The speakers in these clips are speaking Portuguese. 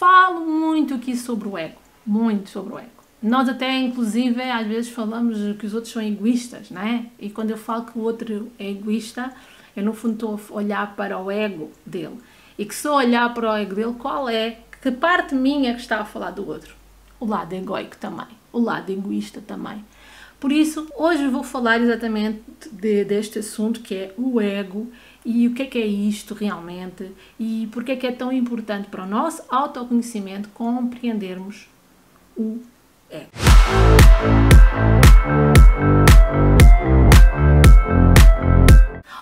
falo muito aqui sobre o ego, muito sobre o ego. Nós até, inclusive, às vezes falamos que os outros são egoístas, não é? E quando eu falo que o outro é egoísta, eu no fundo estou a olhar para o ego dele. E que se eu olhar para o ego dele, qual é? Que parte minha que está a falar do outro? O lado egoico também, o lado egoísta também. Por isso, hoje vou falar exatamente deste assunto que é o ego e o que é isto realmente e porque é tão importante para o nosso autoconhecimento compreendermos o ego.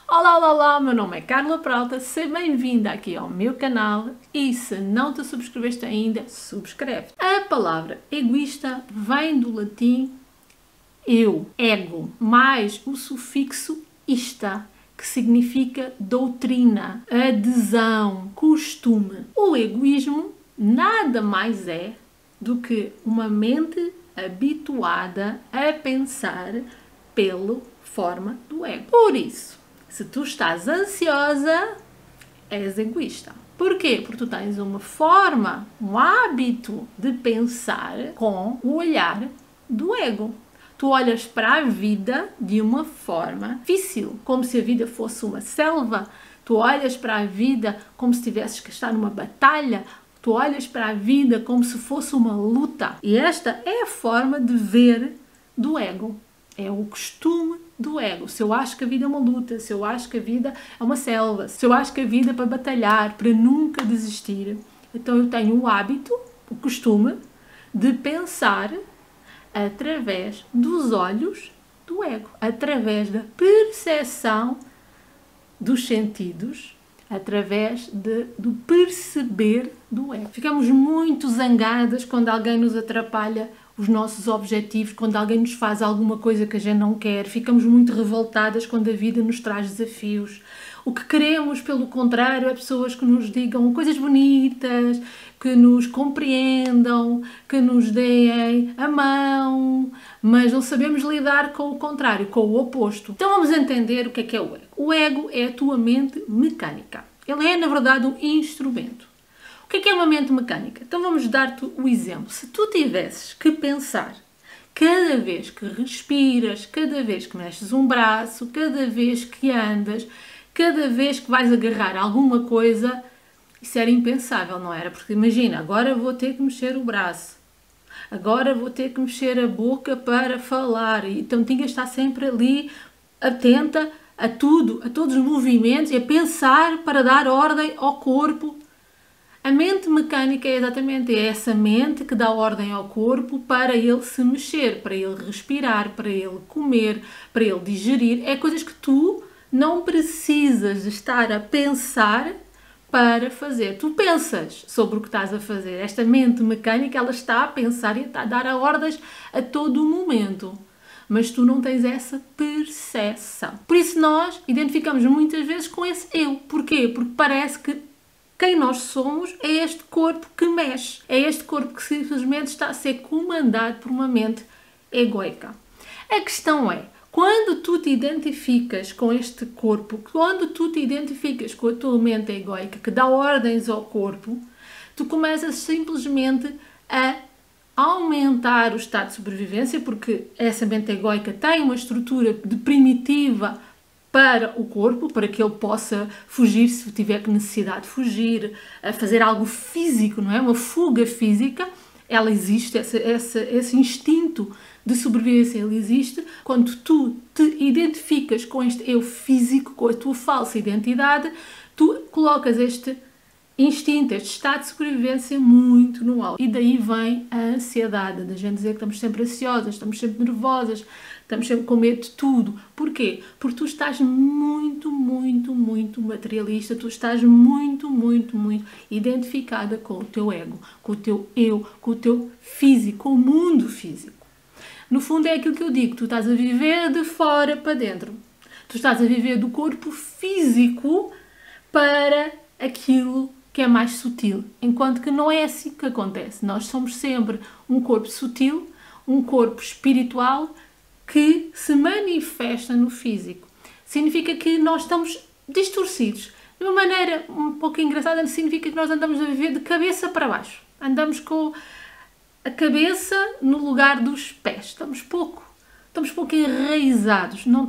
Olá, meu nome é Carla Peralta, seja bem-vinda aqui ao meu canal e se não te subscreveste ainda, subscreve. A palavra egoísta vem do latim eu, ego, mais o sufixo ista, que significa doutrina, adesão, costume. O egoísmo nada mais é do que uma mente habituada a pensar pela forma do ego. Por isso, se tu estás ansiosa, és egoísta. Porquê? Porque tu tens uma forma, um hábito de pensar com o olhar do ego. Tu olhas para a vida de uma forma difícil, como se a vida fosse uma selva. Tu olhas para a vida como se tivesses que estar numa batalha. Tu olhas para a vida como se fosse uma luta. E esta é a forma de ver do ego. É o costume do ego. Se eu acho que a vida é uma luta, se eu acho que a vida é uma selva, se eu acho que a vida é para batalhar, para nunca desistir, então eu tenho o hábito, o costume de pensar através dos olhos do ego, através da percepção dos sentidos, através do perceber do ego. Ficamos muito zangadas quando alguém nos atrapalha os nossos objetivos, quando alguém nos faz alguma coisa que a gente não quer. Ficamos muito revoltadas quando a vida nos traz desafios. O que queremos, pelo contrário, é pessoas que nos digam coisas bonitas, que nos compreendam, que nos deem a mão, mas não sabemos lidar com o contrário, com o oposto. Então vamos entender o que é o ego. O ego é a tua mente mecânica. Ele é, na verdade, um instrumento. O que é uma mente mecânica? Então vamos dar-te o exemplo. Se tu tivesses que pensar cada vez que respiras, cada vez que mexes um braço, cada vez que andas, cada vez que vais agarrar alguma coisa, isso era impensável, não era? Porque imagina, agora vou ter que mexer o braço, agora vou ter que mexer a boca para falar, e então tinha que estar sempre ali atenta a tudo, a todos os movimentos e a pensar para dar ordem ao corpo. A mente mecânica é exatamente essa mente que dá ordem ao corpo para ele se mexer, para ele respirar, para ele comer, para ele digerir. É coisas que tu não precisas de estar a pensar para fazer. Tu pensas sobre o que estás a fazer. Esta mente mecânica, ela está a pensar e está a dar ordens a todo o momento. Mas tu não tens essa percepção. Por isso nós identificamos muitas vezes com esse eu. Porquê? Porque parece que quem nós somos é este corpo que mexe. É este corpo que simplesmente está a ser comandado por uma mente egoica. A questão é, quando tu te identificas com este corpo, quando tu te identificas com a tua mente egoica, que dá ordens ao corpo, tu começas simplesmente a aumentar o estado de sobrevivência, porque essa mente egoica tem uma estrutura de primitiva para o corpo, para que ele possa fugir se tiver necessidade de fugir, a fazer algo físico, não é? Uma fuga física, ela existe, esse instinto de sobrevivência, ele existe. Quando tu te identificas com este eu físico, com a tua falsa identidade, tu colocas este instinto, este estado de sobrevivência muito no alto. E daí vem a ansiedade, da gente dizer que estamos sempre ansiosas, estamos sempre nervosas, estamos sempre com medo de tudo. Porquê? Porque tu estás muito materialista, tu estás muito identificada com o teu ego, com o teu eu, com o teu físico, com o mundo físico. No fundo é aquilo que eu digo, tu estás a viver de fora para dentro. Tu estás a viver do corpo físico para aquilo que é mais sutil. Enquanto que não é assim que acontece. Nós somos sempre um corpo sutil, um corpo espiritual que se manifesta no físico. Significa que nós estamos distorcidos. De uma maneira um pouco engraçada, significa que nós andamos a viver de cabeça para baixo. Andamos com a cabeça no lugar dos pés. Estamos pouco enraizados. Não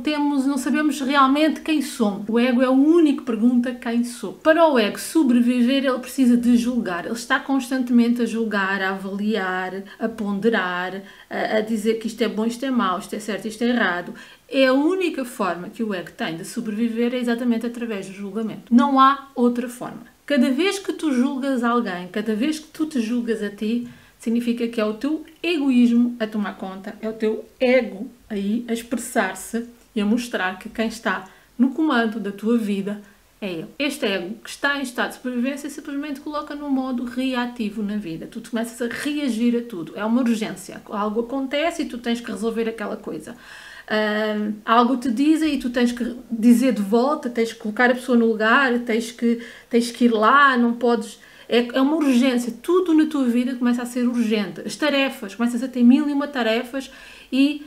sabemos realmente quem somos. O ego é o único que pergunta quem sou. Para o ego sobreviver, ele precisa de julgar. Ele está constantemente a julgar, a avaliar, a ponderar, a dizer que isto é bom, isto é mau, isto é certo, isto é errado. É a única forma que o ego tem de sobreviver, é exatamente através do julgamento. Não há outra forma. Cada vez que tu julgas alguém, cada vez que tu te julgas a ti, significa que é o teu egoísmo a tomar conta, é o teu ego aí a expressar-se e a mostrar que quem está no comando da tua vida é ele. Este ego que está em estado de sobrevivência simplesmente coloca no modo reativo na vida. Tu começas a reagir a tudo. É uma urgência. Algo acontece e tu tens que resolver aquela coisa. Algo te dizem e tu tens que dizer de volta, tens que colocar a pessoa no lugar, tens que ir lá, não podes... É uma urgência. Tudo na tua vida começa a ser urgente. As tarefas, começas a ter 1001 tarefas e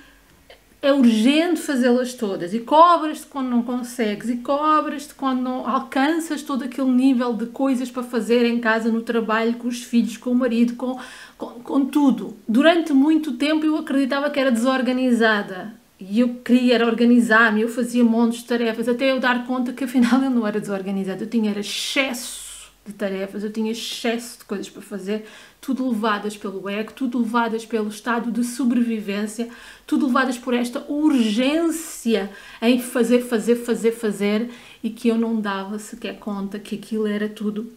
é urgente fazê-las todas. E cobras-te quando não consegues. E cobras-te quando não alcanças todo aquele nível de coisas para fazer em casa, no trabalho, com os filhos, com o marido, com tudo. Durante muito tempo eu acreditava que era desorganizada. E eu queria organizar-me, eu fazia montes de tarefas, até eu dar conta que afinal eu não era desorganizada. Eu tinha excesso de tarefas, eu tinha excesso de coisas para fazer, tudo levadas pelo ego, tudo levadas pelo estado de sobrevivência, tudo levadas por esta urgência em fazer e que eu não dava sequer conta que aquilo era tudo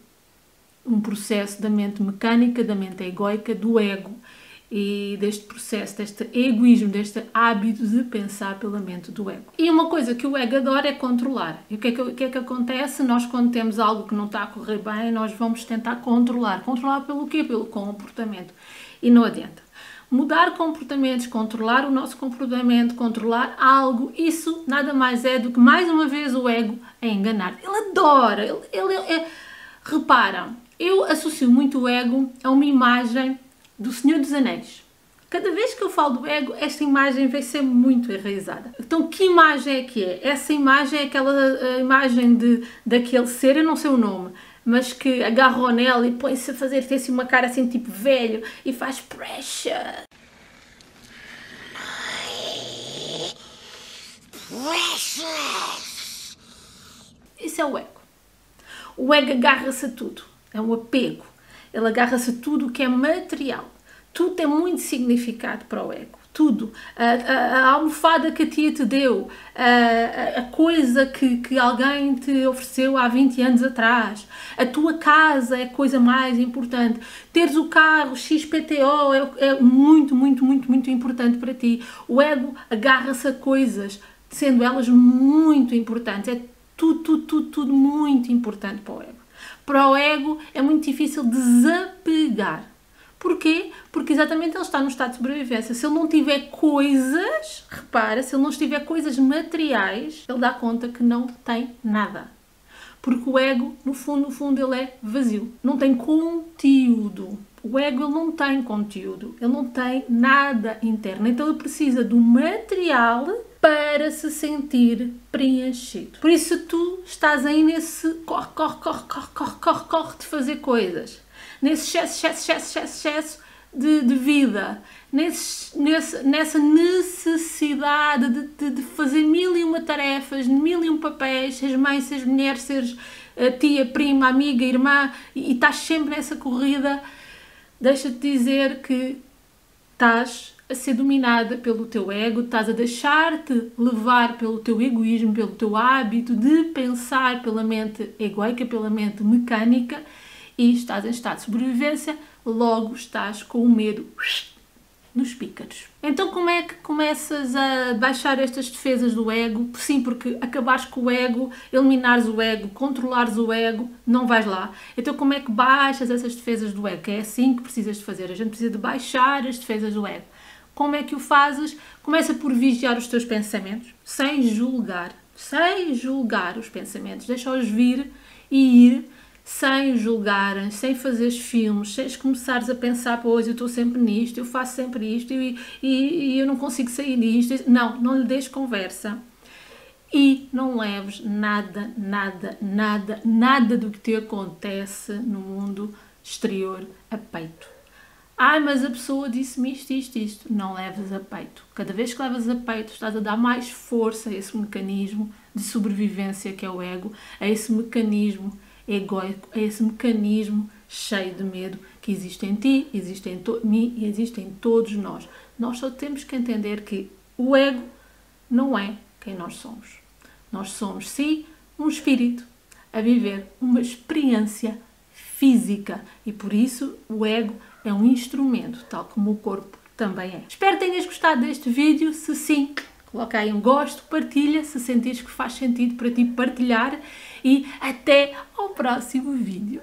um processo da mente mecânica, da mente egoica, do ego e deste processo, deste egoísmo, deste hábito de pensar pela mente do ego. E uma coisa que o ego adora é controlar. E o que é que acontece? Nós, quando temos algo que não está a correr bem, nós vamos tentar controlar. Controlar pelo quê? Pelo comportamento. E não adianta. Mudar comportamentos, controlar o nosso comportamento, controlar algo, isso nada mais é do que, mais uma vez, o ego a enganar. Ele adora. Repara, eu associo muito o ego a uma imagem do Senhor dos Anéis. Cada vez que eu falo do ego, esta imagem vai ser muito enraizada. Então, que imagem é que é? Essa imagem é aquela imagem daquele ser, eu não sei o nome, mas que agarra o anel e põe-se a fazer, tem assim uma cara assim tipo velho e faz pressure. Isso é o ego. O ego agarra-se a tudo. É um apego. Ele agarra-se a tudo o que é material. Tudo tem muito significado para o ego. Tudo. A almofada que a tia te deu, a coisa que alguém te ofereceu há 20 anos atrás, a tua casa é a coisa mais importante. Teres o carro XPTO é muito, muito, muito, muito importante para ti. O ego agarra-se a coisas, sendo elas muito importantes. É tudo muito importante para o ego. Para o ego é muito difícil desapegar. Porquê? Porque exatamente ele está no estado de sobrevivência. Se ele não tiver coisas, repara, se ele não tiver coisas materiais, ele dá conta que não tem nada. Porque o ego, no fundo, ele é vazio. Não tem conteúdo. O ego, ele não tem conteúdo. Ele não tem nada interno. Então ele precisa do material para se sentir preenchido. Por isso tu estás aí nesse corre de fazer coisas, nesse excesso de vida, nessa necessidade de fazer 1001 tarefas, 1001 papéis, seres mãe, seres mulher, seres tia, prima, amiga, irmã, e estás sempre nessa corrida. Deixa-te dizer que estás a ser dominada pelo teu ego, estás a deixar-te levar pelo teu egoísmo, pelo teu hábito de pensar pela mente egoica, pela mente mecânica, e estás em estado de sobrevivência, logo estás com o medo nos pícaros. Então como é que começas a baixar estas defesas do ego? Sim, porque acabares com o ego, eliminares o ego, controlares o ego, não vais lá. Então como é que baixas essas defesas do ego? É assim que precisas de fazer. A gente precisa de baixar as defesas do ego. Como é que o fazes? Começa por vigiar os teus pensamentos, sem julgar os pensamentos. Deixa-os vir e ir, sem julgarem, sem fazeres filmes, sem começares a pensar, pois eu estou sempre nisto, eu faço sempre isto e eu não consigo sair disto. Não lhe des conversa. E não leves nada do que te acontece no mundo exterior a peito. Ai, mas a pessoa disse-me isto. Não leves a peito. Cada vez que levas a peito, estás a dar mais força a esse mecanismo de sobrevivência que é o ego, a esse mecanismo egoico, a esse mecanismo cheio de medo que existe em ti, existe em mim e existe em todos nós. Nós só temos que entender que o ego não é quem nós somos. Nós somos, sim, um espírito a viver uma experiência física e por isso o ego é um instrumento, tal como o corpo também é. Espero que tenhas gostado deste vídeo. Se sim, coloca aí um gosto, partilha se sentires que faz sentido para ti partilhar e até ao próximo vídeo.